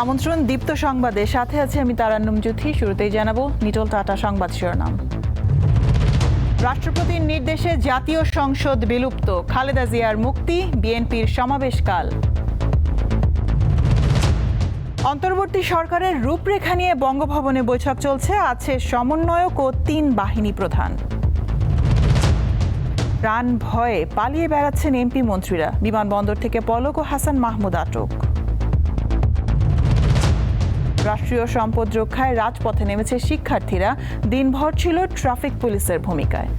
আমন্ত্রণ দীপ্ত সংবাদে, সাথে আছে আমি তারান্নুম জ্যোতি। শুরুতেই জানাবো নিটল টাটা সংবাদ শিরোনাম। রাষ্ট্রপতির নির্দেশে জাতীয় সংসদ বিলুপ্ত, খালেদা জিয়ার মুক্তি, বিএনপির সমাবেশকাল। অন্তর্বর্তী সরকারের রূপরেখা নিয়ে বঙ্গভবনে বৈঠক চলছে, আছে সমন্বয়ক ও 3 বাহিনী প্রধান। প্রাণ ভয়ে পালিয়ে বেড়াচ্ছেন এমপি মন্ত্রীরা, বিমানবন্দর থেকে পলক ও হাসান মাহমুদ আটক। রাষ্ট্রীয় সম্পদ রক্ষায় রাজপথে নেমেছে শিক্ষার্থীরা, দিনভর ছিল ট্রাফিক পুলিশের ভূমিকায়।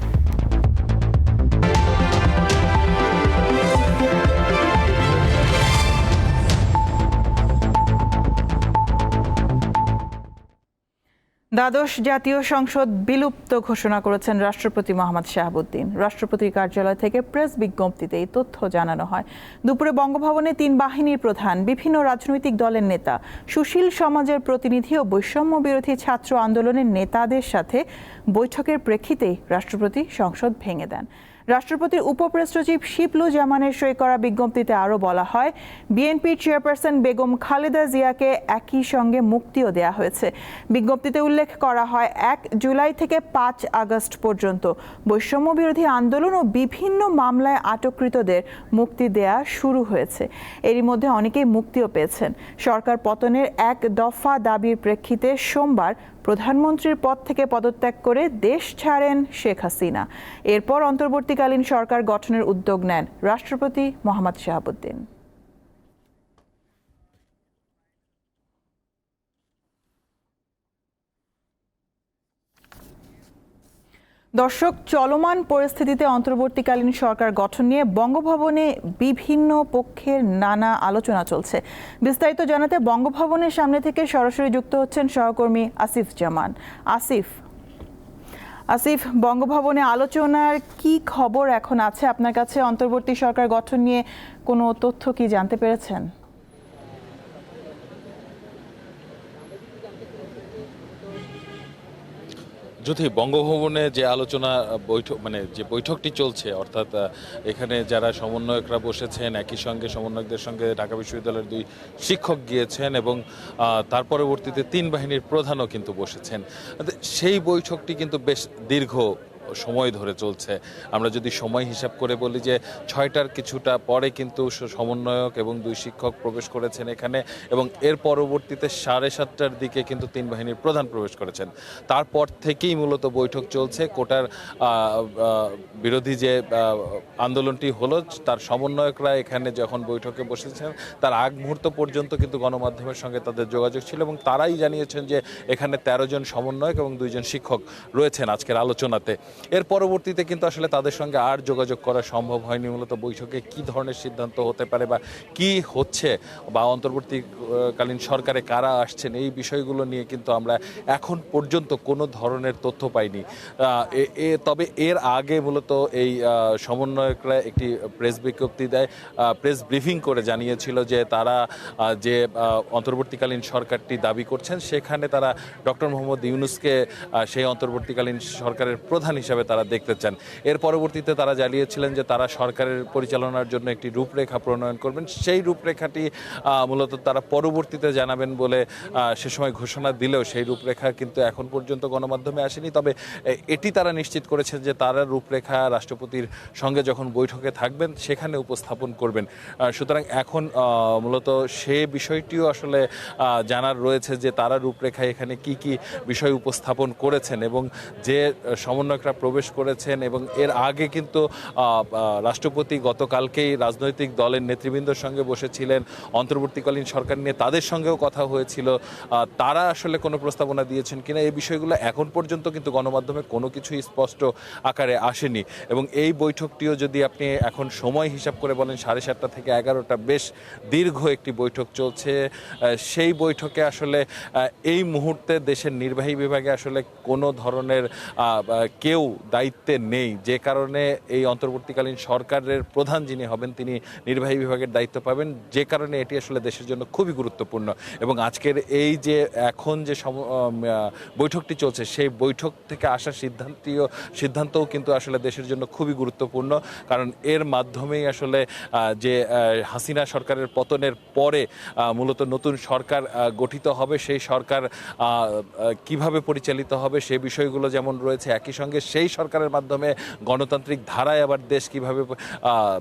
দ্বাদশ জাতীয় সংসদ বিলুপ্ত ঘোষণা করেছেন রাষ্ট্রপতি মোহাম্মদ শাহাবুদ্দিন। রাষ্ট্রপতির কার্যালয় থেকে প্রেস বিজ্ঞপ্তিতে এই তথ্য জানানো হয়। দুপুরে বঙ্গভবনে 3 বাহিনীর প্রধান, বিভিন্ন রাজনৈতিক দলের নেতা, সুশীল সমাজের প্রতিনিধি ও বৈষম্য বিরোধী ছাত্র আন্দোলনের নেতাদের সাথে বৈঠকের প্রেক্ষিতেই রাষ্ট্রপতি সংসদ ভেঙে দেন। রাষ্ট্রপতির উপপ্রেস সচিব শিপলু জামানের সই করা বিজ্ঞপ্তিতে আরও বলা হয়, বিএনপির চেয়ারপারসন বেগম খালেদা জিয়াকে একই সঙ্গে মুক্তিও দেয়া হয়েছে। বিজ্ঞপ্তিতে উল্লেখ করা হয়, 1 জুলাই থেকে 5 আগস্ট পর্যন্ত বৈষম্য বিরোধী আন্দোলন ও বিভিন্ন মামলায় আটককৃতদের মুক্তি দেয়া শুরু হয়েছে। এরই মধ্যে অনেকেই মুক্তিও পেয়েছেন। সরকার পতনের 1 দফা দাবির প্রেক্ষিতে সোমবার প্রধানমন্ত্রীর পদ থেকে পদত্যাগ করে দেশ ছাড়েন শেখ হাসিনা। এরপর অন্তর্বর্তীকালীন সরকার গঠনের উদ্যোগ নেন রাষ্ট্রপতি মোহাম্মদ শাহাবুদ্দিন। দর্শক, চলমান পরিস্থিতিতে অন্তর্বর্তীকালীন সরকার গঠন নিয়ে বঙ্গভবনে বিভিন্ন পক্ষের নানা আলোচনা চলছে। বিস্তারিত জানাতে বঙ্গভবনের সামনে থেকে সরাসরি যুক্ত হচ্ছেন সহকর্মী আসিফ জামান। আসিফ, বঙ্গভবনে আলোচনার কি খবর এখন আছে আপনার কাছে? অন্তর্বর্তী সরকার গঠন নিয়ে কোনো তথ্য কি জানতে পেরেছেন? যদি বঙ্গভবনে যে আলোচনা বৈঠক যে বৈঠকটি চলছে, অর্থাৎ এখানে যারা সমন্বয়করা বসেছেন, একই সঙ্গে সমন্বয়কদের সঙ্গে ঢাকা বিশ্ববিদ্যালয়ের 2 শিক্ষক গিয়েছেন এবং তার পরবর্তীতে 3 বাহিনীর প্রধানও কিন্তু বসেছেন। সেই বৈঠকটি কিন্তু বেশ দীর্ঘ সময় ধরে চলছে। আমরা যদি সময় হিসাব করে বলি যে 6টার কিছুটা পরে কিন্তু সমন্বয়ক এবং 2 শিক্ষক প্রবেশ করেছেন এখানে, এবং এর পরবর্তীতে 7:30টার দিকে কিন্তু 3 বাহিনীর প্রধান প্রবেশ করেছেন। তারপর থেকেই মূলত বৈঠক চলছে। কোটার বিরোধী যে আন্দোলনটি হলো, তার সমন্বয়করা এখানে যখন বৈঠকে বসেছেন তার আগ মুহূর্ত পর্যন্ত কিন্তু গণমাধ্যমের সঙ্গে তাদের যোগাযোগ ছিল এবং তারাই জানিয়েছেন যে এখানে 13 জন সমন্বয়ক এবং 2 জন শিক্ষক রয়েছেন আজকের আলোচনাতে। এর পরবর্তীতে কিন্তু আসলে তাদের সঙ্গে আর যোগাযোগ করা সম্ভব হয়নি। মূলত বৈঠকে কি ধরনের সিদ্ধান্ত হতে পারে বা কি হচ্ছে বা অন্তর্বর্তীকালীন সরকারে কারা আসছেন, এই বিষয়গুলো নিয়ে কিন্তু আমরা এখন পর্যন্ত কোনো ধরনের তথ্য পাইনি। তবে এর আগে মূলত এই সমন্বয়করা একটি প্রেস বিজ্ঞপ্তি দেয়, প্রেস ব্রিফিং করে জানিয়েছিল যে তারা যে অন্তর্বর্তীকালীন সরকারটি দাবি করছেন সেখানে তারা ডক্টর মোহাম্মদ ইউনূসকে সেই অন্তর্বর্তীকালীন সরকারের প্রধান হিসাবে তারা দেখতে চান। এর পরবর্তীতে তারা জানিয়েছিলেন যে তারা সরকারের পরিচালনার জন্য একটি রূপরেখা প্রণয়ন করবেন। সেই রূপরেখাটি মূলত তারা পরবর্তীতে জানাবেন বলে সে সময় ঘোষণা দিলেও সেই রূপরেখা কিন্তু এখন পর্যন্ত গণমাধ্যমে আসেনি। তবে এটি তারা নিশ্চিত করেছেন যে তারা রূপরেখা রাষ্ট্রপতির সঙ্গে যখন বৈঠকে থাকবেন সেখানে উপস্থাপন করবেন। সুতরাং এখন মূলত সে বিষয়টিও আসলে জানার রয়েছে যে তারা রূপরেখায় এখানে কি কি বিষয় উপস্থাপন করেছেন এবং যে সমন্বয়করা প্রবেশ করেছেন। এবং এর আগে কিন্তু রাষ্ট্রপতি গতকালকেই রাজনৈতিক দলের নেতৃবৃন্দের সঙ্গে বসেছিলেন, অন্তর্বর্তীকালীন সরকার নিয়ে তাদের সঙ্গেও কথা হয়েছিল। তারা আসলে কোনো প্রস্তাবনা দিয়েছেন কিনা এই বিষয়গুলো এখন পর্যন্ত কিন্তু গণমাধ্যমে কোনো কিছুই স্পষ্ট আকারে আসেনি। এবং এই বৈঠকটিও যদি আপনি এখন সময় হিসাব করে বলেন 7:30টা থেকে 11টা, বেশ দীর্ঘ একটি বৈঠক চলছে। সেই বৈঠকে আসলে এই মুহূর্তে দেশের নির্বাহী বিভাগে আসলে কোনো ধরনের কেউ দায়িত্বে নেই, যে কারণে এই অন্তর্বর্তীকালীন সরকারের প্রধান যিনি হবেন তিনি নির্বাহী বিভাগের দায়িত্ব পাবেন, যে কারণে এটি আসলে দেশের জন্য খুবই গুরুত্বপূর্ণ। এবং আজকের এই যে এখন যে বৈঠকটি চলছে সেই বৈঠক থেকে আসা সিদ্ধান্তও কিন্তু আসলে দেশের জন্য খুবই গুরুত্বপূর্ণ, কারণ এর মাধ্যমেই আসলে যে হাসিনা সরকারের পতনের পরে মূলত নতুন সরকার গঠিত হবে, সেই সরকার কিভাবে পরিচালিত হবে সে বিষয়গুলো যেমন রয়েছে, একই সঙ্গে সেই সরকারের মাধ্যমে গণতান্ত্রিক ধারায় আবার দেশ কিভাবে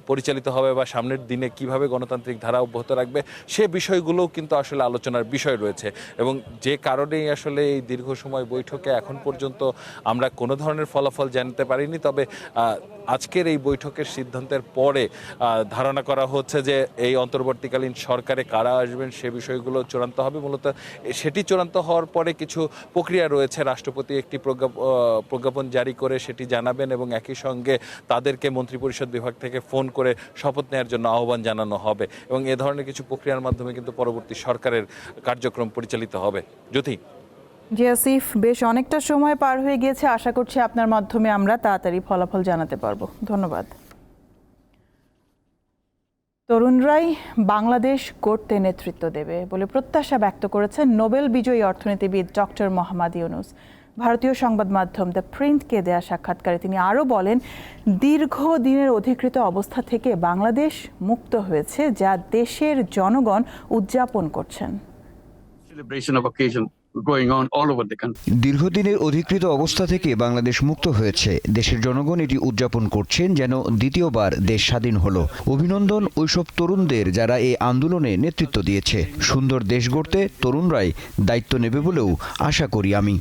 পরিচালিত হবে বা সামনের দিনে কিভাবে গণতান্ত্রিক ধারা অব্যাহত রাখবে সে বিষয়গুলোও কিন্তু আসলে আলোচনার বিষয় রয়েছে। এবং যে কারণেই আসলে এই দীর্ঘ সময় বৈঠকে এখন পর্যন্ত আমরা কোনো ধরনের ফলাফল জানতে পারিনি, তবে আজকের এই বৈঠকের সিদ্ধান্তের পরে ধারণা করা হচ্ছে যে এই অন্তর্বর্তীকালীন সরকারে কারা আসবেন সে বিষয়গুলো চূড়ান্ত হবে। মূলত সেটি চূড়ান্ত হওয়ার পরে কিছু প্রক্রিয়া রয়েছে, রাষ্ট্রপতি একটি প্রজ্ঞাপন জারি করে সেটি জানাবেন এবং একই সঙ্গে তাদেরকে মন্ত্রিপরিষদ বিভাগ থেকে ফোন করে শপথ নেওয়ার জন্য আহ্বান জানানো হবে এবং এ ধরনের কিছু প্রক্রিয়ার মাধ্যমে কিন্তু পরবর্তী সরকারের কার্যক্রম পরিচালিত হবে। জ্যোতি। জি আসিফ, বেশ অনেকটা সময় পার হয়ে গিয়েছে, আশা করছি আপনার মাধ্যমে আমরা তাড়াতাড়ি ফলাফল জানাতে পারবো। ধন্যবাদ। তরুণরাই বাংলাদেশ গড়তে নেতৃত্ব দেবে বলে প্রত্যাশা ব্যক্ত করেছেন নোবেল বিজয়ী অর্থনীতিবিদ ডক্টর মোহাম্মদ ইউনূস। ভারতীয় সংবাদ মাধ্যম দ্য প্রিন্টকে দেয়া সাক্ষাৎকারে তিনি আরও বলেন, দীর্ঘদিনের অধিকৃত অবস্থা থেকে বাংলাদেশ মুক্ত হয়েছে, যা দেশের জনগণ উদযাপন করছেন। দীর্ঘদিনের অধিকৃত অবস্থা থেকে বাংলাদেশ মুক্ত হয়েছে, দেশের জনগণ এটি উদযাপন করছেন যেন দ্বিতীয়বার দেশ স্বাধীন হলো। অভিনন্দন ওইসব তরুণদের যারা এই আন্দোলনে নেতৃত্ব দিয়েছে। সুন্দর দেশ গড়তে তরুণরাই দায়িত্ব নেবে বলেও আশা করি আমি।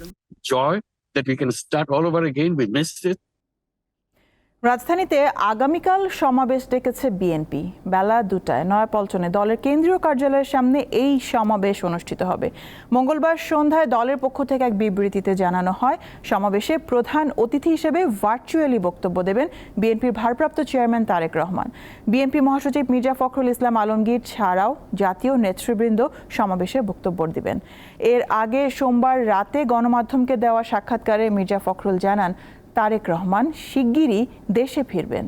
রাজধানীতে আগামীকাল সমাবেশ ডেকেছে বিএনপি। বেলা 2টায় নয়াপল্টনে দলের কেন্দ্রীয় কার্যালয়ের সামনে এই সমাবেশ অনুষ্ঠিত হবে। মঙ্গলবার সন্ধ্যায় দলের পক্ষ থেকে এক বিবৃতিতে জানানো হয়, সমাবেশে প্রধান অতিথি হিসেবে ভার্চুয়ালি বক্তব্য দেবেন বিএনপির ভারপ্রাপ্ত চেয়ারম্যান তারেক রহমান। বিএনপি মহাসচিব মির্জা ফখরুল ইসলাম আলমগীর ছাড়াও জাতীয় নেতৃবৃন্দ সমাবেশে বক্তব্য দিবেন। এর আগে সোমবার রাতে গণমাধ্যমকে দেওয়া সাক্ষাৎকারে মির্জা ফখরুল জানান, তারেক রহমান শিগগিরই দেশে ফিরবেন।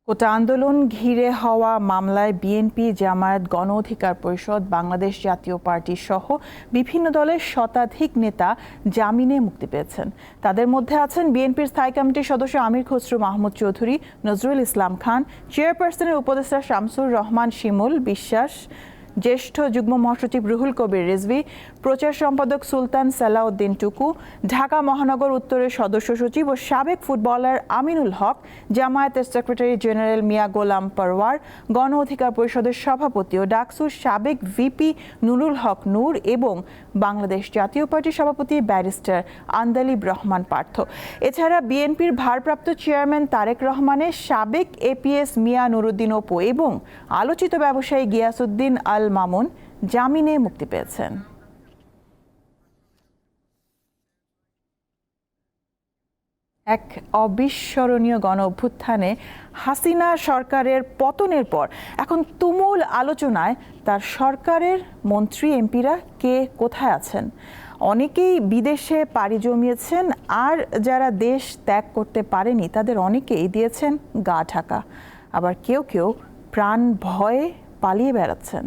কোটা আন্দোলন ঘিরে হওয়া মামলায় বিএনপি, জামায়াত, গণ অধিকার পরিষদ, বাংলাদেশ জাতীয় পার্টি সহ বিভিন্ন দলের শতাধিক নেতা জামিনে মুক্তি পেয়েছেন। তাদের মধ্যে আছেন বিএনপির স্থায়ী কমিটির সদস্য আমির খসরু মাহমুদ চৌধুরী, নজরুল ইসলাম খান, চেয়ারপারসনের উপদেষ্টা শামসুর রহমান শিমুল বিশ্বাস, জ্যেষ্ঠ যুগ্ম মহাসচিব রুহুল কবির রিজভী, প্রচার সম্পাদক সুলতান সালাউদ্দিন টুকু, ঢাকা মহানগর উত্তরের সদস্য সচিব ও সাবেক ফুটবলার আমিনুল হক, জামায়াতের সেক্রেটারি জেনারেল মিয়া গোলাম পরওয়ার, গণ অধিকার পরিষদের সভাপতি ও ডাকসুর সাবেক ভিপি নুরুল হক নূর এবং বাংলাদেশ জাতীয় পার্টির সভাপতি ব্যারিস্টার আন্দালিব রহমান পার্থ। এছাড়া বিএনপির ভারপ্রাপ্ত চেয়ারম্যান তারেক রহমানের সাবেক এপিএস মিয়া নুরুদ্দিন অপু এবং আলোচিত ব্যবসায়ী গিয়াসউদ্দিন আল মামুন জামিনে মুক্তি পেয়েছেন। এক অবিস্মরণীয় গণ অভ্যুত্থানে হাসিনা সরকারের পতনের পর এখন তুমুল আলোচনায় তার সরকারের মন্ত্রী এমপিরা কে কোথায় আছেন। অনেকেই বিদেশে পাড়ি জমিয়েছেন, আর যারা দেশ ত্যাগ করতে পারেনি তাদের অনেকেই দিয়েছেন গা ঢাকা, আবার কেউ কেউ প্রাণ ভয়ে পালিয়ে বেড়াচ্ছেন।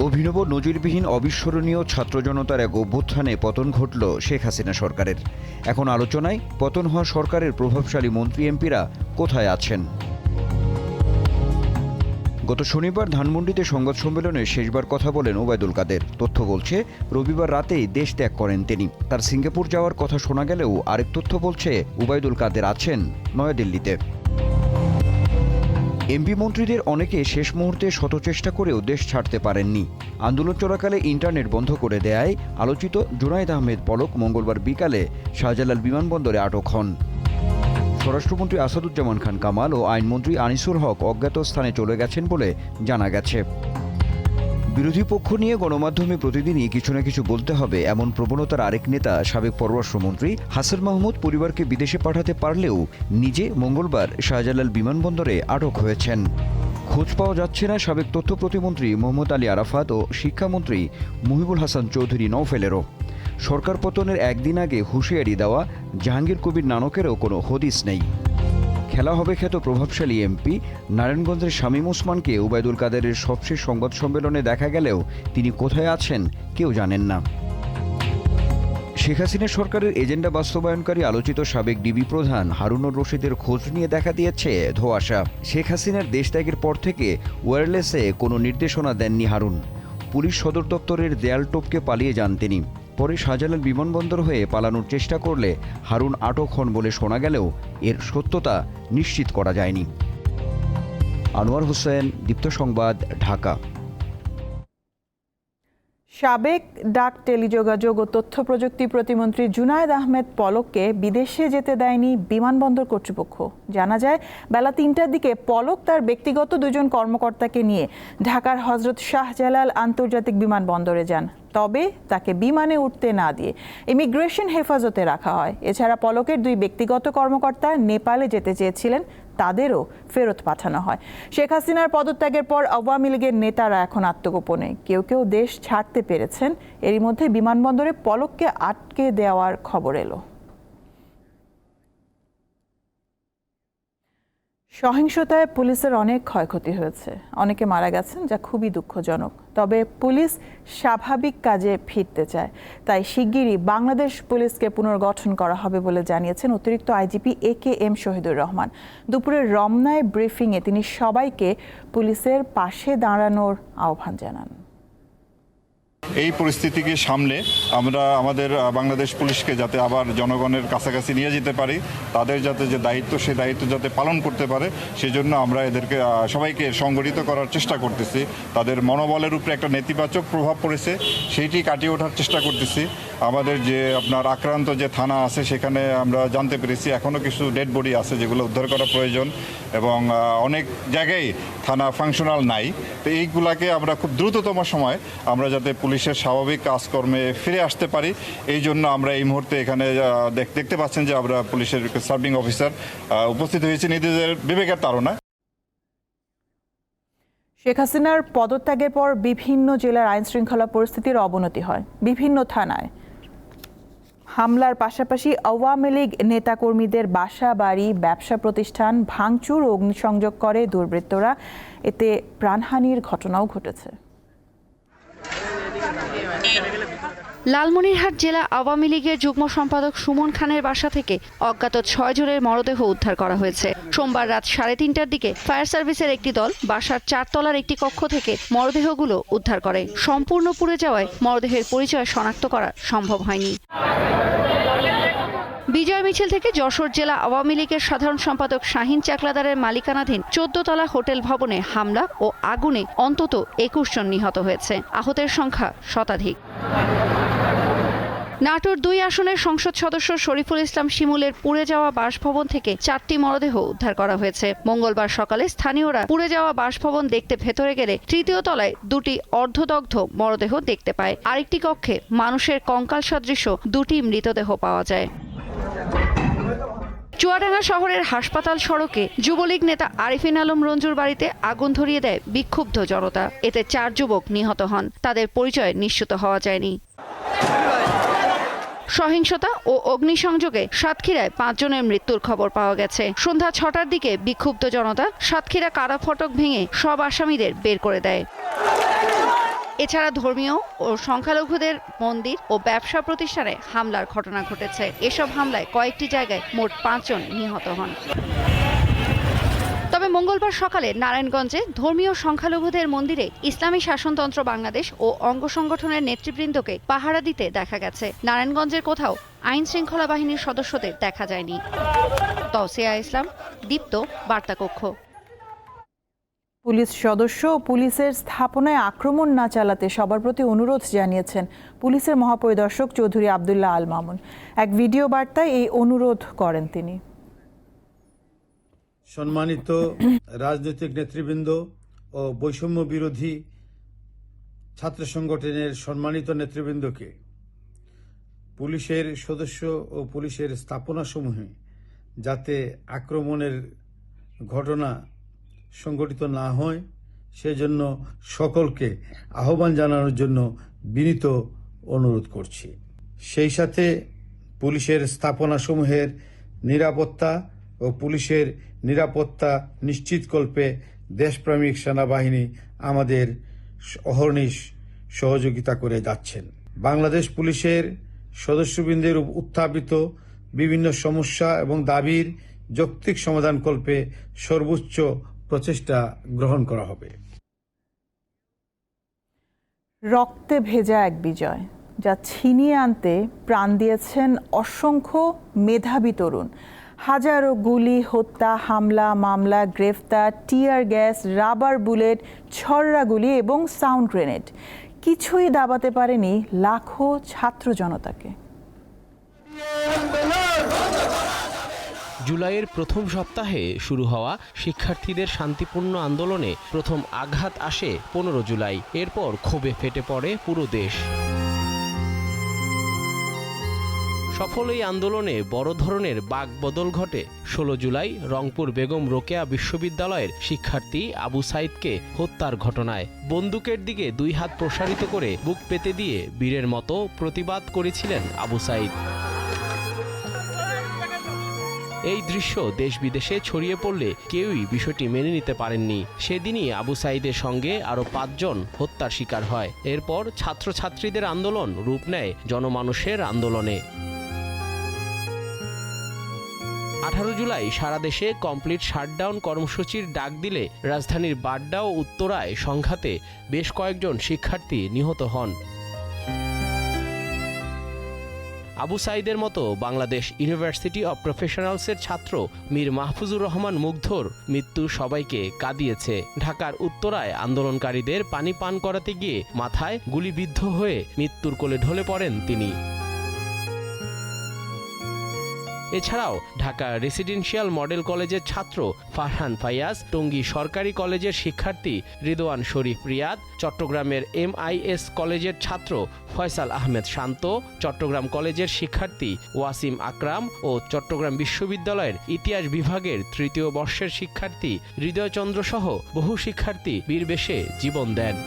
অভিনব নজিরবিহীন অবিস্মরণীয় ছাত্র জনতার এক অভ্যুত্থানে পতন ঘটল শেখ হাসিনা সরকারের। এখন আলোচনায় পতন হওয়া সরকারের প্রভাবশালী মন্ত্রী এমপিরা কোথায় আছেন। গত শনিবার ধানমন্ডিতে সংবাদ সম্মেলনে শেষবার কথা বলেন ওবায়দুল কাদের। তথ্য বলছে রবিবার রাতেই দেশ ত্যাগ করেন তিনি। তার সিঙ্গাপুর যাওয়ার কথা শোনা গেলেও আরেক তথ্য বলছে ওবায়দুল কাদের আছেন নয়াদিল্লিতে। এমপি মন্ত্রীদের অনেকে শেষ মুহূর্তে শত চেষ্টা করেও দেশ ছাড়তে পারেননি। আন্দোলন চলাকালে ইন্টারনেট বন্ধ করে দেয়ায় আলোচিত জুনায়েদ আহমেদ পলক মঙ্গলবার বিকালে শাহজালাল বিমানবন্দরে আটক হন। স্বরাষ্ট্রমন্ত্রী আসাদুজ্জামান খান কামাল ও আইনমন্ত্রী আনিসুল হক অজ্ঞাত স্থানে চলে গেছেন বলে জানা গেছে। বিরোধী পক্ষ নিয়ে গণমাধ্যমে প্রতিদিনই কিছু না কিছু বলতে হবে এমন প্রবণতার আরেক নেতা সাবেক পররাষ্ট্রমন্ত্রী হাসান মাহমুদ পরিবারকে বিদেশে পাঠাতে পারলেও নিজে মঙ্গলবার শাহজালাল বিমানবন্দরে আটক হয়েছেন। খোঁজ পাওয়া যাচ্ছে না সাবেক তথ্য প্রতিমন্ত্রী মোহাম্মদ আলী আরাফাত ও শিক্ষামন্ত্রী মুহিবুল হাসান চৌধুরী নওফেলেরও। সরকার পতনের একদিন আগে হুঁশিয়ারি দেওয়া জাহাঙ্গীর কবির নানকেরও কোনো হদিস নেই। খেলা হবে খ্যাত প্রভাবশালী এমপি নারায়ণগঞ্জের শামীম ওসমানকে ওবায়দুল কাদেরের সবশেষ সংবাদ সম্মেলনে দেখা গেলেও তিনি কোথায় আছেন কেউ জানেন না। শেখ হাসিনা সরকারের এজেন্ডা বাস্তবায়নকারী আলোচিত সাবেক ডিবি প্রধান হারুনুর রশিদের খোঁজ নিয়ে দেখা দিয়েছে ধোঁয়াশা। শেখ হাসিনার দেশত্যাগের পর থেকে ওয়্যারলেসে কোনো নির্দেশনা দেননি হারুন। পুলিশ সদর দপ্তরের দেয়াল টপকে পালিয়ে যান তিনি। পরে শাহজালাল বিমানবন্দর হয়ে পালানোর চেষ্টা করলে হারুন আটক হন বলে শোনা গেলেও এর সত্যতা নিশ্চিত করা যায়নি। আনোয়ার হোসেন, দীপ্ত সংবাদ, ঢাকা। সাবেক ডাক, টেলিযোগাযোগ ও তথ্য প্রযুক্তি প্রতিমন্ত্রী জুনায়েদ আহমেদ পলককে বিদেশে যেতে দেয়নি বিমানবন্দর কর্তৃপক্ষ। জানা যায়, বেলা ৩টার দিকে পলক তার ব্যক্তিগত ২জন কর্মকর্তাকে নিয়ে ঢাকার হজরত শাহজালাল আন্তর্জাতিক বিমানবন্দরে যান। তবে তাকে বিমানে উঠতে না দিয়ে ইমিগ্রেশন হেফাজতে রাখা হয়। এছাড়া পলকের ২ ব্যক্তিগত কর্মকর্তা নেপালে যেতে চেয়েছিলেন, তাদেরও ফেরত পাঠানো হয়। শেখ হাসিনার পদত্যাগের পর আওয়ামী লীগের নেতারা এখন আত্মগোপনে। কেউ কেউ দেশ ছাড়তে পেরেছেন। এরই মধ্যে বিমানবন্দরে পলককে আটকে দেওয়ার খবর এলো। সহিংসতায় পুলিশের অনেক ক্ষয়ক্ষতি হয়েছে, অনেকে মারা গেছেন, যা খুবই দুঃখজনক। তবে পুলিশ স্বাভাবিক কাজে ফিরতে চায়, তাই শিগগিরই বাংলাদেশ পুলিশকে পুনর্গঠন করা হবে বলে জানিয়েছেন অতিরিক্ত আইজিপি AKM শহীদুর রহমান। দুপুরে রমনায় ব্রিফিংয়ে তিনি সবাইকে পুলিশের পাশে দাঁড়ানোর আহ্বান জানান। এই পরিস্থিতিকে সামলে আমরা আমাদের বাংলাদেশ পুলিশকে যাতে আবার জনগণের কাছাকাছি নিয়ে যেতে পারি, তাদের যাতে যে দায়িত্ব, সেই দায়িত্ব যাতে পালন করতে পারে, সেজন্য আমরা এদেরকে সবাইকে সংগঠিত করার চেষ্টা করতেছি। তাদের মনোবলের উপরে একটা নেতিবাচক প্রভাব পড়েছে, সেইটি কাটিয়ে ওঠার চেষ্টা করতেছি। আমাদের যে আপনার আক্রান্ত যে থানা আছে, সেখানে আমরা জানতে পেরেছি এখনও কিছু ডেড বডি আছে যেগুলো উদ্ধার করা প্রয়োজন, এবং অনেক জায়গায় থানা ফাংশনাল নাই। তো এইগুলাকে আমরা খুব দ্রুততম সময় আমরা যাতে পুলিশের স্বাভাবিক কাজকর্মে ফিরে আসতে পারি, এই জন্য আমরা এই মুহূর্তে এখানে দেখতে পাচ্ছেন যে আমরা পুলিশের সার্ভিং অফিসার উপস্থিত হয়েছি নিজেদের বিবেকের তাড়নায়। শেখ হাসিনার পদত্যাগের পর বিভিন্ন জেলার আইনশৃঙ্খলা পরিস্থিতির অবনতি হয়। বিভিন্ন থানায় হামলার পাশাপাশি আওয়ামী লীগ নেতাকর্মীদের বাসা বাড়ি, ব্যবসা প্রতিষ্ঠান ভাঙচুর ও অগ্নিসংযোগ করে দুর্বৃত্তরা। এতে প্রাণহানির ঘটনাও ঘটেছে। লালমনিরহাট জেলা আওয়ামী লীগের যুগ্ম সম্পাদক সুমন খানের বাসা থেকে অজ্ঞাত ৬ জনের মরদেহ উদ্ধার করা হয়েছে। সোমবার রাত ৩:৩০টার দিকে ফায়ার সার্ভিসের একটি দল বাসার ৪ তলার একটি কক্ষ থেকে মরদেহগুলো উদ্ধার করে। সম্পূর্ণ পুড়ে যাওয়ায় মরদেহের পরিচয় শনাক্ত করা সম্ভব হয়নি। বিজয় মিছিল থেকে যশোর জেলা আওয়ামী লীগের সাধারণ সম্পাদক শাহিন চাকলাদারের মালিকানাধীন ১৪ তলা হোটেল ভবনে হামলা ও আগুনে অন্তত ২১ জন নিহত হয়েছে। আহতের সংখ্যা শতাধিক। নাটোর ২ আসনের সংসদ সদস্য শরীফুল ইসলাম শিমুলের পুড়ে যাওয়া বাসভবন থেকে ৪টি মরদেহ উদ্ধার করা হয়েছে। মঙ্গলবার সকালে স্থানীয়রা পুড়ে যাওয়া বাসভবন দেখতে ভেতরে গেলে ৩য় তলায় ২টি অর্ধদগ্ধ মরদেহ দেখতে পায়। আরেকটি কক্ষে মানুষের কঙ্কাল সদৃশ ২টি মৃতদেহ পাওয়া যায়। চুয়াডাঙ্গা শহরের হাসপাতাল সড়কে যুবলীগ নেতা আরিফিন আলম রঞ্জুর বাড়িতে আগুন ধরিয়ে দেয় বিক্ষুব্ধ জনতা। এতে ৪ যুবক নিহত হন, তাদের পরিচয় নিশ্চিত হওয়া যায়নি। সহিংসতা ও অগ্নিসংযোগে সাতক্ষীরায় ৫ জনের মৃত্যুর খবর পাওয়া গেছে। সন্ধ্যা ৬টার দিকে বিক্ষুব্ধ জনতা সাতক্ষীরা কারা ফটক ভেঙে সব আসামিদের বের করে দেয়। এছাড়া ধর্মীয় ও সংখ্যালঘুদের মন্দির ও ব্যবসা প্রতিষ্ঠানে হামলার ঘটনা ঘটেছে। এসব হামলায় কয়েকটি জায়গায় মোট ৫ জন নিহত হন। তবে মঙ্গলবার সকালে নারায়ণগঞ্জে ধর্মীয় সংখ্যালঘুদের মন্দিরে ইসলামী শাসনতন্ত্র বাংলাদেশ ও অঙ্গ সংগঠনের নেতৃবৃন্দকে পাহারা দিতে দেখা গেছে। নারায়ণগঞ্জের কোথাও আইন শৃঙ্খলা বাহিনীর সদস্যদের দেখা যায়নি। তৌসিয়া ইসলাম, দীপ্ত, বার্তাকক্ষ। পুলিশ সদস্য ও পুলিশের স্থাপনায় আক্রমণ না চালাতে সবার প্রতি অনুরোধ জানিয়েছেন পুলিশের মহাপরিদর্শক চৌধুরী আবদুল্লাহ আল মামুন। এক ভিডিও বার্তায় এই অনুরোধ করেন তিনি। সম্মানিত রাজনৈতিক নেতৃবৃন্দ ও বৈষম্য বিরোধী ছাত্র সংগঠনের সম্মানিত নেতৃবৃন্দকে পুলিশের সদস্য ও পুলিশের স্থাপনাসমূহে যাতে আক্রমণের ঘটনা সংগঠিত না হয় সেজন্য সকলকে আহ্বান জানানোর জন্য বিনীত অনুরোধ করছি। সেই সাথে পুলিশের স্থাপনাসমূহের নিরাপত্তা ও পুলিশের নিরাপত্তা নিশ্চিতকল্পে দেশপ্রেমিক সেনাবাহিনী আমাদের অহর্নিশ সহযোগিতা করে যাচ্ছেন। বাংলাদেশ পুলিশের সদস্যবৃন্দের উত্থাপিত বিভিন্ন সমস্যা এবং দাবির যৌক্তিক সমাধানকল্পে সর্বোচ্চ প্রচেষ্টা গ্রহণ করা হবে। রক্তে ভেজা এক বিজয়, যা ছিনিয়ে আনতে প্রাণ দিয়েছেন অসংখ্য মেধাবী তরুণ। হাজারো গুলি, হত্যা, হামলা, মামলা, গ্রেফতার, tear gas, rubber bullet, Chharra গুলি এবং সাউন্ড গ্রেনেড কিছুই দাবাতে পারেনি লাখো ছাত্র জনতাকে। জুলাইয়ের প্রথম সপ্তাহে শুরু হওয়া শিক্ষার্থীদের শান্তিপূর্ণ আন্দোলনে প্রথম আঘাত আসে 15 জুলাই। এরপর ক্ষোভে ফেটে পড়ে পুরো দেশ। সফল এই আন্দোলনে বড় ধরনের বাকবদল ঘটে। 16 জুলাই রংপুর বেগম রোকেয়া বিশ্ববিদ্যালয়ের শিক্ষার্থী আবু সাইদকে হত্যার ঘটনায় বন্দুকের দিকে 2 হাত প্রসারিত করে বুক পেতে দিয়ে বীরের মতো প্রতিবাদ করেছিলেন আবু সাইদ। এই দৃশ্য দেশ বিদেশে ছড়িয়ে পড়লে কেউই বিষয়টি মেনে নিতে পারেননি। সেদিনই আবু সাইদের সঙ্গে আরও 5 জন হত্যার শিকার হয়। এরপর ছাত্রছাত্রীদের আন্দোলন রূপ নেয় জনমানুষের আন্দোলনে। 18 জুলাই সারা দেশে কমপ্লিট শাটডাউন কর্মসূচির ডাক দিলে রাজধানীর বাড্ডা ও উত্তরায় সংঘাতে বেশ কয়েকজন শিক্ষার্থী নিহত হন। আবু সাইদের মতো বাংলাদেশ ইউনিভার্সিটি অব প্রফেশনালসের ছাত্র মীর মাহফুজুর রহমান মুগ্ধর মৃত্যু সবাইকে কাঁদিয়েছে। ঢাকার উত্তরায় আন্দোলনকারীদের পানি পান করাতে গিয়ে মাথায় গুলিবিদ্ধ হয়ে মৃত্যুর কোলে ঢলে পড়েন তিনি। এছাড়াও ঢাকা রেসিডেন্সিয়াল মডেল কলেজের ছাত্র ফারহান ফায়াজ, টঙ্গী সরকারি কলেজের শিক্ষার্থী রিদওয়ান শরীফ রিয়াদ, চট্টগ্রামের MIS কলেজের ছাত্র ফয়সাল আহমেদ শান্ত, চট্টগ্রাম কলেজের শিক্ষার্থী ওয়াসিম আকরাম ও চট্টগ্রাম বিশ্ববিদ্যালয়ের ইতিহাস বিভাগের 3য় বর্ষের শিক্ষার্থী হৃদয়চন্দ্র সহ বহু শিক্ষার্থী বীরবেশে জীবন দেন।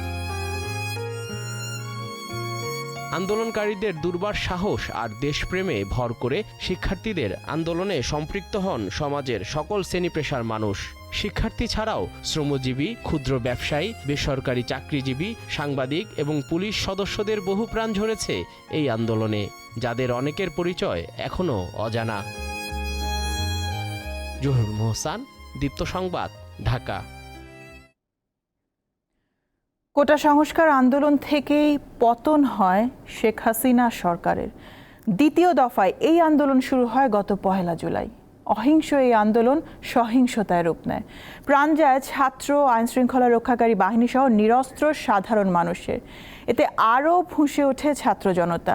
আন্দোলনকারীদের দুর্বার সাহস আর দেশপ্রেমে ভর করে শিক্ষার্থীদের আন্দোলনে সম্পৃক্ত হন সমাজের সকল শ্রেণী পেশার মানুষ। শিক্ষার্থী ছাড়াও শ্রমজীবী, ক্ষুদ্র ব্যবসায়ী, বেসরকারি চাকরিজীবী, সাংবাদিক এবং পুলিশ সদস্যদের বহু প্রাণ ঝরেছে এই আন্দোলনে, যাদের অনেকের পরিচয় এখনও অজানা। জহুর মোহসান, দীপ্ত সংবাদ, ঢাকা। কোটা সংস্কার আন্দোলন থেকেই পতন হয় শেখ হাসিনা সরকারের। দ্বিতীয় দফায় এই আন্দোলন শুরু হয় গত 1 জুলাই। অহিংস এই আন্দোলন সহিংসতায় রূপ নেয়। প্রাণ যায় ছাত্র, আইনশৃঙ্খলা রক্ষাকারী বাহিনী সহ নিরস্ত্র সাধারণ মানুষের। এতে আরও ফুঁসে ওঠে ছাত্র জনতা।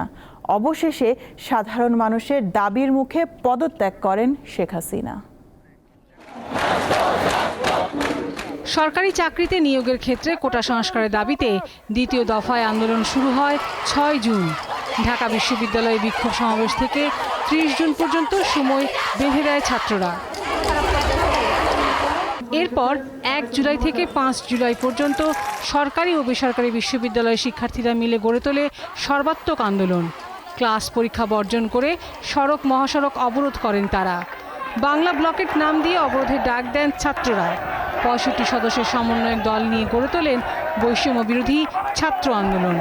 অবশেষে সাধারণ মানুষের দাবির মুখে পদত্যাগ করেন শেখ হাসিনা। সরকারি চাকরিতে নিয়োগের ক্ষেত্রে কোটা সংস্কারের দাবিতে দ্বিতীয় দফায় আন্দোলন শুরু হয় 6 জুন। ঢাকা বিশ্ববিদ্যালয়ে বিক্ষোভ সমাবেশ থেকে 30 জুন পর্যন্ত সময় বেঁধে দেয় ছাত্ররা। এরপর 1 জুলাই থেকে 5 জুলাই পর্যন্ত সরকারি ও বেসরকারি বিশ্ববিদ্যালয়ের শিক্ষার্থীরা মিলে গড়ে তোলে সর্বাত্মক আন্দোলন। ক্লাস পরীক্ষা বর্জন করে সড়ক মহাসড়ক অবরোধ করেন তারা। বাংলা ব্লকেট নাম দিয়ে অবরোধের ডাক দেন ছাত্ররা। 65 সদস্যের সমন্বয়ক দল নিয়ে গড়ে তোলেন বৈষম্য বিরোধী ছাত্র আন্দোলন।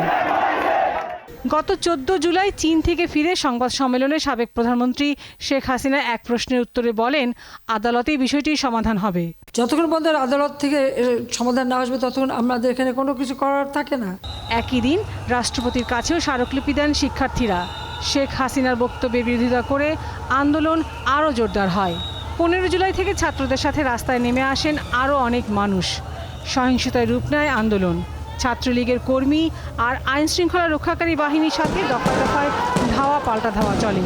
গত 14 জুলাই চীন থেকে ফিরে সংবাদ সম্মেলনে সাবেক প্রধানমন্ত্রী শেখ হাসিনা এক প্রশ্নের উত্তরে বলেন, আদালতে বিষয়টির সমাধান হবে। যতক্ষণ পর্যন্ত আদালত থেকে সমাধান না আসবে ততক্ষণ আমাদের এখানে কোনো কিছু করার থাকে না। একই দিন রাষ্ট্রপতির কাছেও স্মারকলিপি দেন শিক্ষার্থীরা। শেখ হাসিনার বক্তব্যের বিরোধিতা করে আন্দোলন আরও জোরদার হয়। 15 জুলাই থেকে ছাত্রদের সাথে রাস্তায় নেমে আসেন আরও অনেক মানুষ। সহিংসতায় রূপ নেয় আন্দোলন। ছাত্রলীগের কর্মী আর আইনশৃঙ্খলা রক্ষাকারী বাহিনীর সাথে দফায় দফায় ধাওয়া পাল্টা ধাওয়া চলে।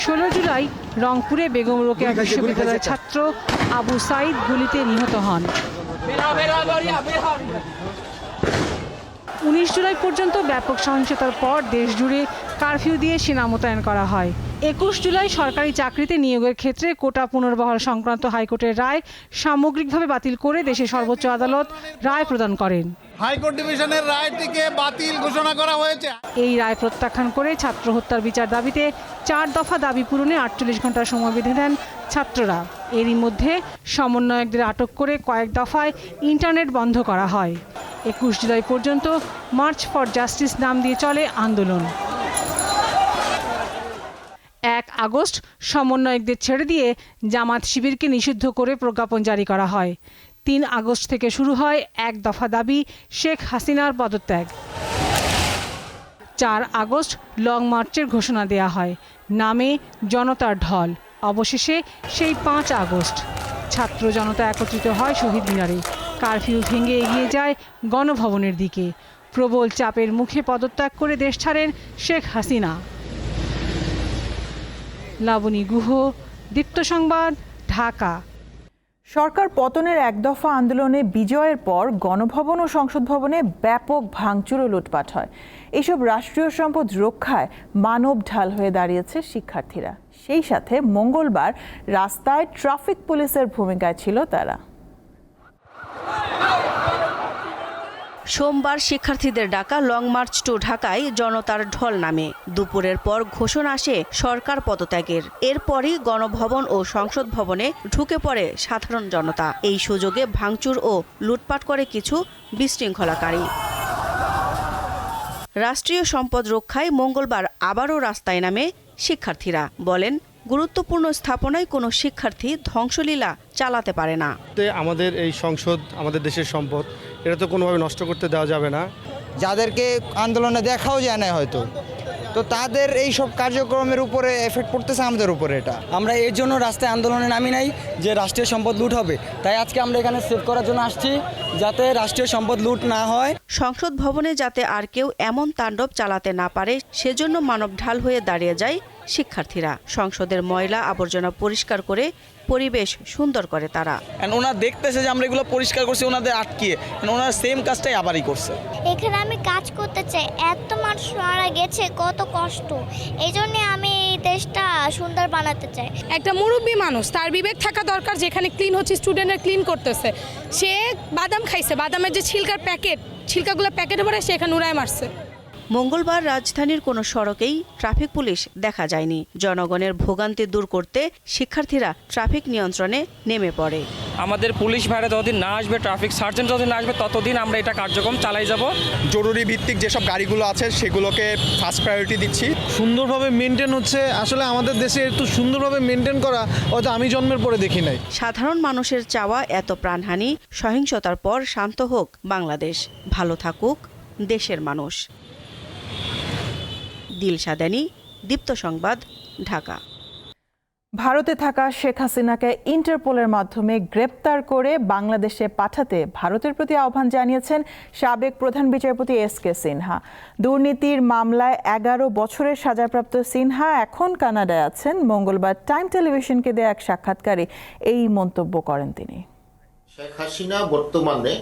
16 জুলাই রংপুরে বেগম রোকেয়া বিশ্ববিদ্যালয়ের ছাত্র আবু সাইদ গুলিতে নিহত হন। 19 জুলাই পর্যন্ত ব্যাপক সহিংসতার পর দেশ জুড়ে কারফিউ দিয়ে সেনা মোতায়েন করা হয়। 21 জুলাই সরকারি চাকরিতে নিয়োগের ক্ষেত্রে কোটা পুনর্বহাল সংক্রান্ত হাইকোর্টের রায় সামগ্রিকভাবে বাতিল করে দেশের সর্বোচ্চ আদালত রায় প্রদান করেন। হাইকোর্ট ডিভিশনের রায়টিকে বাতিল ঘোষণা করা হয়েছে। এই রায় প্রত্যাখ্যান করে ছাত্র হত্যার বিচার দাবিতে 4 দফা দাবি পূরণে 48 ঘন্টা সময় বেঁধে দেন ছাত্ররা। এরই মধ্যে সমন্বয়কদের আটক করে কয়েক দফায় ইন্টারনেট বন্ধ করা হয়। 21 জুলাই পর্যন্ত মার্চ ফর জাস্টিস নাম দিয়ে চলে আন্দোলন। 1 আগস্ট সমন্বয়কদের ছেড়ে দিয়ে জামাত শিবিরকে নিষিদ্ধ করে প্রজ্ঞাপন জারি করা হয়। 3 আগস্ট থেকে শুরু হয় 1 দফা দাবি শেখ হাসিনার পদত্যাগ। 4 আগস্ট লং মার্চের ঘোষণা দেয়া হয়, নামে জনতার ঢল। অবশেষে সেই 5 আগস্ট ছাত্র জনতা একত্রিত হয় শহীদ মিনারে। কারফিউ ভেঙে এগিয়ে যায় গণভবনের দিকে। প্রবল চাপের মুখে পদত্যাগ করে দেশ ছাড়েন শেখ হাসিনা। লাবণী গুহ, দীপ্ত সংবাদ, ঢাকা। সরকার পতনের 1 দফা আন্দোলনে বিজয়ের পর গণভবন ও সংসদ ভবনে ব্যাপক ভাঙচুর ও লুটপাট হয়। এসব রাষ্ট্রীয় সম্পদ রক্ষায় মানব ঢাল হয়ে দাঁড়িয়েছে শিক্ষার্থীরা। সেই সাথে মঙ্গলবার রাস্তায় ট্রাফিক পুলিশের ভূমিকায় ছিল তারা। সোমবার শিক্ষার্থীদের ডাকা লং মার্চ টু ঢাকায় জনতার ঢল নামে। দুপুরের পর ঘোষণা আসে সরকার পদত্যাগের। এরপরই গণভবন ও সংসদ ভবনে ঢুকে পড়ে সাধারণ জনতা। এই সুযোগে ভাঙচুর ও লুটপাট করে কিছু বিশৃঙ্খলাকারী। রাষ্ট্রীয় সম্পদ রক্ষায় মঙ্গলবার আবারও রাস্তায় নামে শিক্ষার্থীরা। বলেন, গুরুত্বপূর্ণ স্থাপনায় কোনো শিক্ষার্থী ধ্বংসলীলা চালাতে পারে না। আমাদের এই সংসদ আমাদের দেশের সম্পদ, এটা তো কোনোভাবে নষ্ট করতে দেওয়া যাবে না। যাদেরকে আন্দোলনে দেখাও যায় না হয়তো, তো তাদের এই সব কার্যক্রমের উপরে এফেক্ট পড়তেছে আমাদের উপরে। এটা আমরা এর জন্য রাস্তায় আন্দোলনে নামি নাই যে রাষ্ট্রীয় সম্পদ লুট হবে, তাই আজকে আমরা এখানে সেভ করার জন্য আসছি যাতে রাষ্ট্রীয় সম্পদ লুট না হয়। সংসদ ভবনে যাতে আর কেউ এমন তাণ্ডব চালাতে না পারে সেজন্য মানব ঢাল হয়ে দাঁড়িয়ে যায় শিক্ষার্থীরা। সংসদের ময়লা আবর্জনা পরিষ্কার করে পরিবেশ সুন্দর করে তারা। ওনারা দেখতেছে যে আমরা এগুলো পরিষ্কার করছি, ওনাদের আটকিয়ে ওনারা সেম কাজটাই আবারই করছে। এখানে আমি কাজ করতে চাই, এত মানুষ মারা গেছে, কত কষ্ট, এই জন্য আমি এই দেশটা সুন্দর বানাতে চাই। একটা মুরব্বী মানুষ, তার বিবেক থাকা দরকার। যেখানে ক্লিন হচ্ছে, স্টুডেন্টরা ক্লিন করতেছে, সে বাদাম খাইছে, বাদামের যে ছিলকার প্যাকেট, ছিলকাগুলো প্যাকেটে ভরে সেখানে উড়ায় মারছে। মঙ্গলবার রাজধানীর কোনো সড়কেই ট্রাফিক পুলিশ দেখা যায়নি। জনগণের ভোগান্তি দূর করতে শিক্ষার্থীরা ট্রাফিক নিয়ন্ত্রণে নেমে পড়ে। আমাদের পুলিশ ভাইরা যতদিন না আসবে, ট্রাফিক সার্জেন্ট যতদিন না আসবে, ততদিন আমরা এটা কার্যক্রম চালাই যাব। জরুরি ভিত্তিক যেসব গাড়িগুলো আছে সেগুলোকে ফার্স্ট প্রায়োরিটি দিচ্ছি। সুন্দরভাবে মেনটেন হচ্ছে। আসলে আমাদের দেশে একটু সুন্দরভাবে মেনটেন করা হয়তো আমি জন্মের পরে দেখি নাই। সাধারণ মানুষের চাওয়া এত প্রাণহানি, সহিংসতার পর শান্ত হোক বাংলাদেশ, ভালো থাকুক দেশের মানুষ। দিলশাদানি, দীপ্ত সংবাদ, ঢাকা। ভারতে থাকা শেখ হাসিনাকে ইন্টারপোলের মাধ্যমে গ্রেপ্তার করে বাংলাদেশে পাঠাতে ভারতের প্রতি আহ্বান জানিয়েছেন সাবেক প্রধান বিচারপতি এস.কে. সিনহা। দুর্নীতির মামলায় 11 বছরের সাজাপ্রাপ্ত সিনহা এখন কানাডায় আছেন। মঙ্গলবার টাইম টেলিভিশনকে দেয়া এক সাক্ষাৎকারে এই মন্তব্য করেন তিনি। শেখ হাসিনা বর্তমানে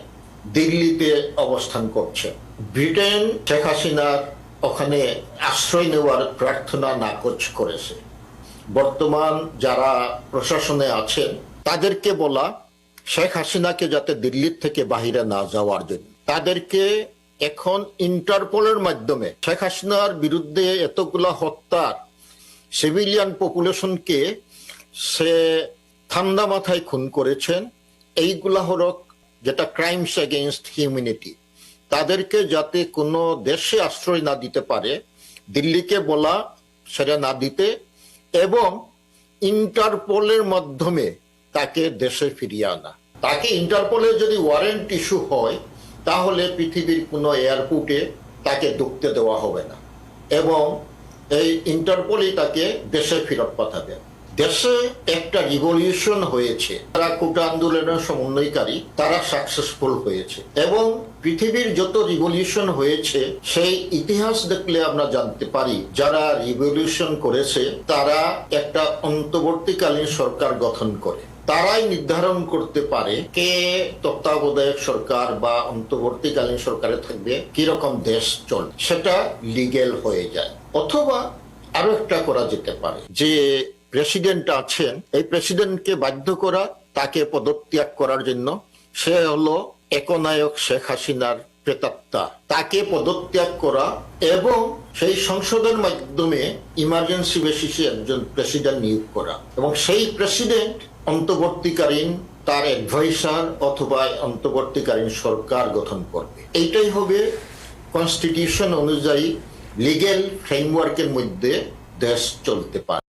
দিল্লিতে অবস্থান করছে। ব্রিটেন শেখ হাসিনার ওখানে আশ্রয় নেওয়ার প্রার্থনা নাকচ করেছে। বর্তমান যারা প্রশাসনে আছেন তাদেরকে বলা শেখ হাসিনাকে যাতে দিল্লির থেকে বাহিরে না যাওয়ার জন্য। তাদেরকে এখন ইন্টারপোলের মাধ্যমে শেখ হাসিনার বিরুদ্ধে এতগুলা হত্যার সিভিলিয়ান পপুলেশনকে সে ঠান্ডা মাথায় খুন করেছেন। এইগুলা হলো যেটা ক্রাইমস এগেইনস্ট হিউম্যানিটি। তাদেরকে যাতে কোনো দেশে আশ্রয় না দিতে পারে, দিল্লিকে বলা সেটা না দিতে, এবং ইন্টারপোলের মাধ্যমে তাকে দেশে ফিরিয়ে আনা। তাকে ইন্টারপোলে যদি ওয়ারেন্ট ইস্যু হয় তাহলে পৃথিবীর কোনো এয়ারপোর্টে তাকে ঢুকতে দেওয়া হবে না, এবং এই ইন্টারপোলই তাকে দেশে ফেরত পাঠাবে। দেশে একটা রিভলিউশন হয়েছে, তারা কোটা আন্দোলনের সমন্বয়কারী, তারা সাকসেসফুল হয়েছে, এবং পৃথিবীর যত রিভলিউশন হয়েছে সেই ইতিহাস দেখলে আমরা জানতে পারি যারা রিভলিউশন করেছে তারা একটা অন্তর্বর্তীকালীন সরকার গঠন করে। তারাই নির্ধারণ করতে পারে কে তত্ত্বাবধায়ক সরকার বা অন্তর্বর্তীকালীন সরকারে থাকবে, কিরকম দেশ চলবে, সেটা লিগেল হয়ে যায়। অথবা আরো একটা করা যেতে পারে যে প্রেসিডেন্ট আছেন, এই প্রেসিডেন্টকে বাধ্য করা তাকে পদত্যাগ করার জন্য। সে হলো একনায়ক শেখ হাসিনার প্রেতাত্মা, তাকে পদত্যাগ করা এবং সেই সংসদের মাধ্যমে ইমার্জেন্সি বেসিসে একজন প্রেসিডেন্ট নিয়োগ করা এবং সেই প্রেসিডেন্ট অন্তর্বর্তীকালীন তার অ্যাডভাইসার অথবা অন্তর্বর্তীকালীন সরকার গঠন করবে। এইটাই হবে কনস্টিটিউশন অনুযায়ী লিগ্যাল ফ্রেমওয়ার্কের মধ্যে দেশ চলতে পারে।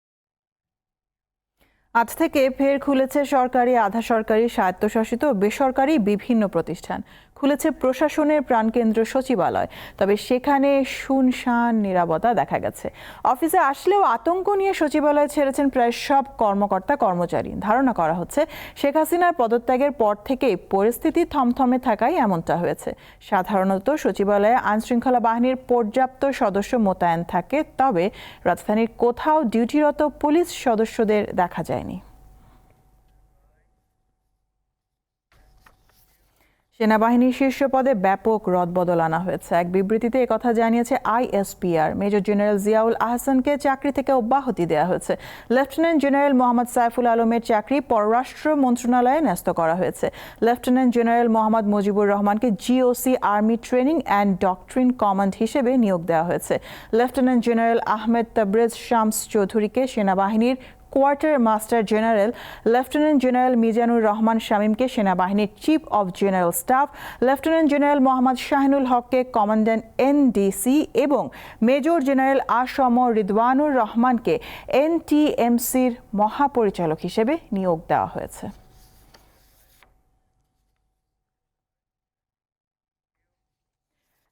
আজ থেকে ফের খুলেছে সরকারি, আধা সরকারি, স্বায়ত্তশাসিত ও বেসরকারি বিভিন্ন প্রতিষ্ঠান। খুলেছে প্রশাসনের প্রাণকেন্দ্র সচিবালয়, তবে সেখানে শুনশান নীরবতা দেখা গেছে। অফিসে আসলেও আতঙ্ক নিয়ে সচিবালয় ছেড়েছেন প্রায় সব কর্মকর্তা কর্মচারী। ধারণা করা হচ্ছে শেখ হাসিনার পদত্যাগের পর থেকেই পরিস্থিতি থমথমে থাকায় এমনটা হয়েছে। সাধারণত সচিবালয়ে আইনশৃঙ্খলা বাহিনীর পর্যাপ্ত সদস্য মোতায়েন থাকে, তবে রাজধানীর কোথাও ডিউটিরত পুলিশ সদস্যদের দেখা যায়নি। সেনাবাহিনীর শীর্ষ পদে ব্যাপক রদবদল আনা হয়েছে। এক বিবৃতিতে একথা জানিয়েছে আইএসপিআর। মেজর জেনারেল জিয়াউল আহসানকে চাকরি থেকে অব্যাহতি দেওয়া হয়েছে। লেফটেন্যান্ট জেনারেল মোহাম্মদ সাইফুল আলমের চাকরি পররাষ্ট্র মন্ত্রণালয়ে ন্যস্ত করা হয়েছে। লেফটেন্যান্ট জেনারেল মোহাম্মদ মুজিবুর রহমানকে GOC army training and doctrine command হিসেবে নিয়োগ দেওয়া হয়েছে। লেফটেন্যান্ট জেনারেল আহমেদ তাবরেজ শামস চৌধুরীকে সেনাবাহিনীর quartermaster general, lieutenant general Mizanur Rahman শামীমকে সেনাবাহিনীর chief of general staff, lieutenant general Mohammad Shahinul হককে কমান্ড্যান্ট এনডিসি এবং মেজর জেনারেল আসম রিদওয়ানুর রহমানকে এনটিএমসির মহাপরিচালক হিসেবে নিয়োগ দেওয়া হয়েছে।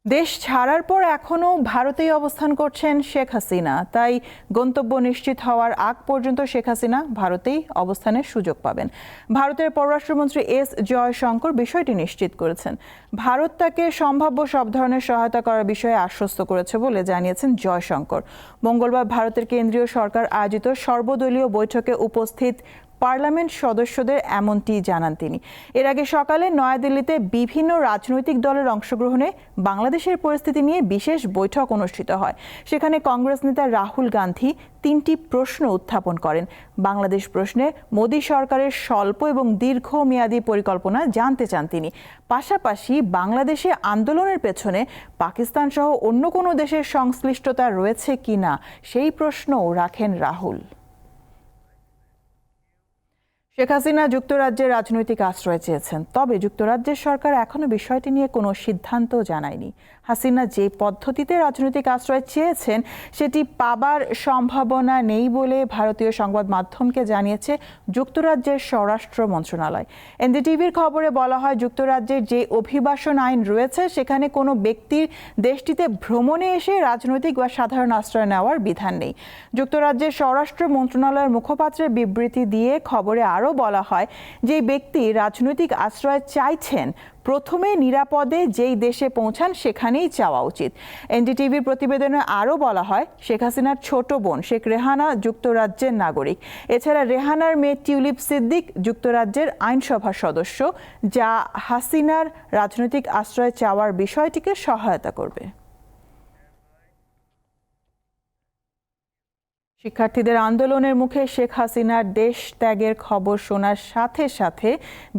দেশ ছাড়ার পর এখনও ভারতেই অবস্থান করছেন শেখ হাসিনা। তাই গন্তব্য নিশ্চিত হওয়ার আগ পর্যন্ত শেখ হাসিনা ভারতেই অবস্থানের সুযোগ পাবেন। ভারতের পররাষ্ট্রমন্ত্রী এস জয়শঙ্কর বিষয়টি নিশ্চিত করেছেন। ভারত তাকে সম্ভাব্য সব ধরনের সহায়তা করার বিষয়ে আশ্বস্ত করেছে বলে জানিয়েছেন জয়শঙ্কর। মঙ্গলবার ভারতের কেন্দ্রীয় সরকার আয়োজিত সর্বদলীয় বৈঠকে উপস্থিত পার্লামেন্ট সদস্যদের এমনটি জানান তিনি। এর আগে সকালে নয়াদিল্লিতে বিভিন্ন রাজনৈতিক দলের অংশগ্রহণে বাংলাদেশের পরিস্থিতি নিয়ে বিশেষ বৈঠক অনুষ্ঠিত হয়। সেখানে কংগ্রেস নেতা রাহুল গান্ধী 3টি প্রশ্ন উত্থাপন করেন। বাংলাদেশ প্রশ্নে মোদী সরকারের স্বল্প এবং দীর্ঘমেয়াদী পরিকল্পনা জানতে চান তিনি। পাশাপাশি বাংলাদেশে আন্দোলনের পেছনে পাকিস্তান সহ অন্য কোনো দেশের সংশ্লিষ্টতা রয়েছে কিনা সেই প্রশ্নও রাখেন রাহুল। শেখ হাসিনা যুক্তরাজ্যের রাজনৈতিক আশ্রয় চেয়েছেন, তবে যুক্তরাজ্যের সরকার এখনো বিষয়টি নিয়ে কোনো সিদ্ধান্ত জানায়নি। হাসিনা যে পদ্ধতিতে রাজনৈতিক আশ্রয় চেয়েছেন সেটি পাবার সম্ভাবনা নেই বলে ভারতীয় সংবাদ মাধ্যমকে জানিয়েছে যুক্তরাজ্যের স্বরাষ্ট্র মন্ত্রণালয়। এনডিটিভির খবরে বলা হয়, যুক্তরাজ্যের যে অভিবাসন আইন রয়েছে সেখানে কোনো ব্যক্তির দেশটিতে ভ্রমণে এসে রাজনৈতিক বা সাধারণ আশ্রয় নেওয়ার বিধান নেই। যুক্তরাজ্যের স্বরাষ্ট্র মন্ত্রণালয়ের মুখপাত্রের বিবৃতি দিয়ে খবরে আরও বলা হয় যে ব্যক্তি রাজনৈতিক আশ্রয় চাইছেন প্রথমে নিরাপদে যেই দেশে পৌঁছান সেখানেই চাওয়া উচিত। এনডিটিভির প্রতিবেদনে আরও বলা হয়, শেখ হাসিনার ছোট বোন শেখ রেহানা যুক্তরাজ্যের নাগরিক। এছাড়া রেহানার মেয়ে টিউলিপ সিদ্দিক যুক্তরাজ্যের আইনসভার সদস্য, যা হাসিনার রাজনৈতিক আশ্রয় চাওয়ার বিষয়টিকে সহায়তা করবে। শিক্ষার্থীদের আন্দোলনের মুখে শেখ হাসিনার দেশ ত্যাগের খবর শোনার সাথে সাথে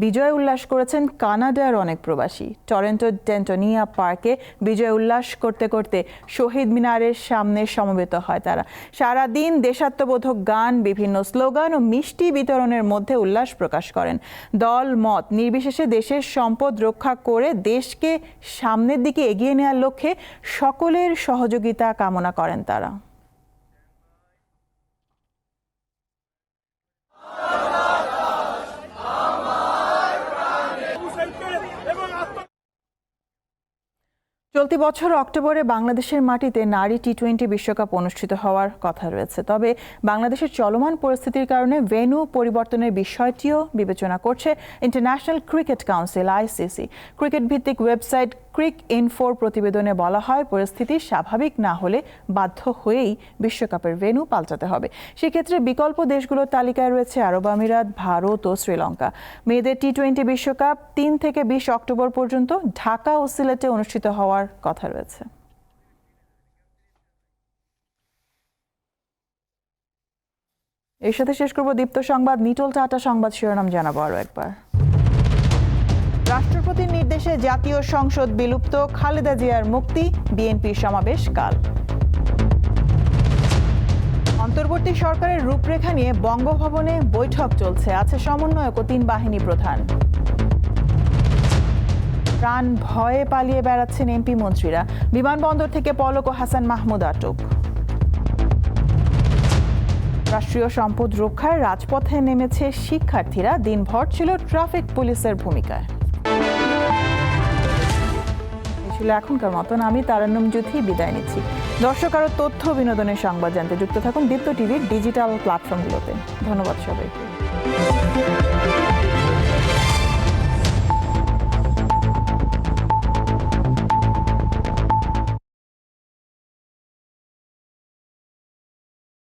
বিজয় উল্লাস করেছেন কানাডার অনেক প্রবাসী। টরন্টোর ডেন্টোনিয়া পার্কে বিজয় উল্লাস করতে করতে শহীদ মিনারের সামনে সমবেত হয় তারা। সারাদিন দেশাত্মবোধক গান, বিভিন্ন স্লোগান ও মিষ্টি বিতরণের মধ্যে উল্লাস প্রকাশ করেন। দল মত নির্বিশেষে দেশের সম্পদ রক্ষা করে দেশকে সামনের দিকে এগিয়ে নেওয়ার লক্ষ্যে সকলের সহযোগিতা কামনা করেন তারা। চলতি বছর অক্টোবরে বাংলাদেশের মাটিতে নারী টি-20 বিশ্বকাপ অনুষ্ঠিত হওয়ার কথা রয়েছে। তবে বাংলাদেশের চলমান পরিস্থিতির কারণে ভেন্যু পরিবর্তনের বিষয়টিও বিবেচনা করছে international cricket council ICC. Cricket ভিত্তিক ওয়েবসাইট ক্রিক ইনফোর প্রতিবেদনে বলা হয়, পরিস্থিতি স্বাভাবিক না হলে বাধ্য হয়েই বিশ্বকাপের ভেন্যু পাল্টাতে হবে। সেক্ষেত্রে বিকল্প দেশগুলোর তালিকায় রয়েছে আরব আমিরাত, ভারত ও শ্রীলঙ্কা। মেয়েদের টি-20 বিশ্বকাপ 3 থেকে 20 অক্টোবর পর্যন্ত ঢাকা ও সিলেটে অনুষ্ঠিত হওয়ার কথা রয়েছে। এর সাথে শেষ করব দীপ্ত সংবাদ। নিটোল টাটা সংবাদ শিরোনাম জানাবো আরো একবার। রাষ্ট্রপতির নির্দেশে জাতীয় সংসদ বিলুপ্ত, খালেদা জিয়ার মুক্তি, বিএনপির সমাবেশ কাল। অন্তর্বর্তী সরকারের রূপরেখা নিয়ে বঙ্গভবনে বৈঠক চলছে, আছে সমন্বয়ক ও 3 বাহিনী প্রধান। প্রাণ ভয়ে পালিয়ে বেড়াচ্ছেন এমপি মন্ত্রীরা, বিমানবন্দর থেকে পলক ও হাসান মাহমুদ আটক। রাষ্ট্রীয় সম্পদ রক্ষায় রাজপথে নেমেছে শিক্ষার্থীরা, দিনভর ছিল ট্রাফিক পুলিশের ভূমিকায়। এই ছিল এখনকার মতন। আমি তারান্নুম জুথি বিদায় নিচ্ছি। দর্শক, আরো তথ্য বিনোদনের সংবাদ জানতে যুক্ত থাকুন দীপ্ত টিভির ডিজিটাল প্ল্যাটফর্মগুলোতে। ধন্যবাদ সবাইকে।